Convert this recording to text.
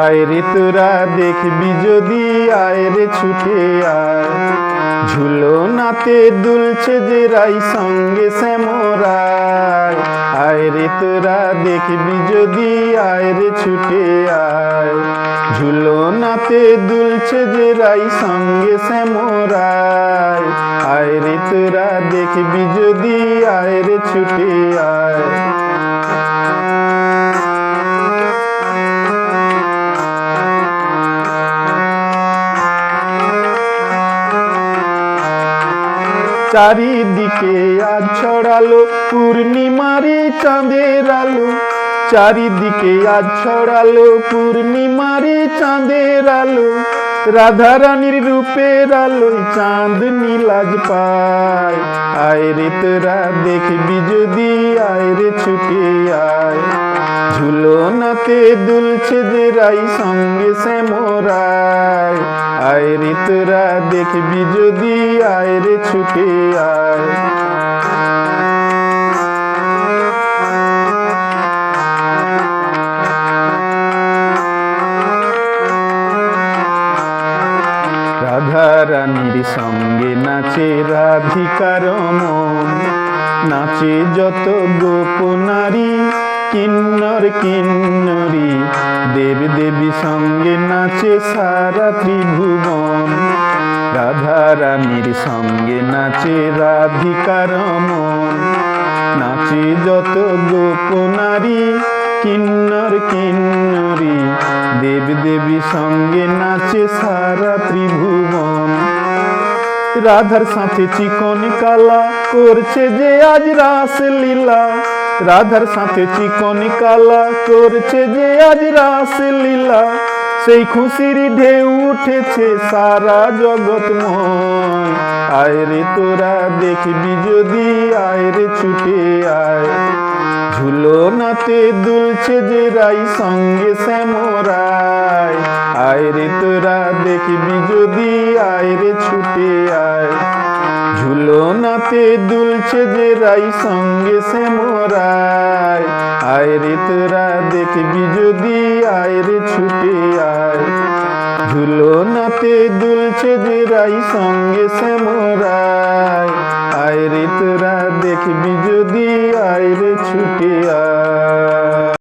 আয় রে তোরা দেখবি যদি আয় রে ছুটে আয়, ঝুলনাতে দুলছে যে রাই সঙ্গে শ্যামরায়। আয় রে তোরা দেখবি যদি আয় রে ছুটে আয়, ঝুলনাতে দুলছে যে রাই সঙ্গে শ্যামরায়। আয় রে তোরা দেখবি যদি আয় রে ছুটে আয়। চারিদিকে আজ ছড়ালো পূর্ণিমারি চাঁদের আলো, চারিদিকে আজ ছড়ালো পূর্ণিমারি চাঁদের আলো। রাধা রানীর রূপের আলোয় চাঁদ নীলাজ পায়। আয় রে তোরা দেখবি যদি আয় রে ছুটে আয়, ঝুলনাতে দুলছে যে রাই সঙ্গে শ্যামরায়। আয় রে তোরা দেখবি যদি আয় রে ছুটে আয়। রাধা রানীর সঙ্গে নাচে রাধিকার মন, নাচে যত গোপনারী কিন্নর কিন্নরী। দেব দেবী সঙ্গে নাচে সারা ত্রিভুবন, রাধা রানীর সঙ্গে নাচে রাধিকার মন, নাচে যত গোপনারী কিন্নর কিন্নরী। দেব দেবী সঙ্গে নাচে সারা ত্রিভুবন। রাধার সাথে চিকন কালা করছে যে আজ রাস লীলা, রাধার সাথে চিকন কালা করছে যে আজ রাস লীলা। সেই খুশির ঢেউ উঠেছে সারা জগৎময়। আয় রে তোরা দেখবি যদি আয় রে ছুটে আয়, ঝুলনাতে দুলছে যে রাই সঙ্গে শ্যামরায়। আয় রে তোরা দেখবি যদি আয় রে ছুটে আয়, ঝুলনাতে দুলছে যে রাই সঙ্গে শ্যামরায়। আয় রে তোরা দেখবি যদি আয় রে ছুটে আয়, ঝুলনাতে দুলছে যে রাই সঙ্গে শ্যামরায়। আয় রে তোরা দেখবি যদি আয় রে ছুটে আয়।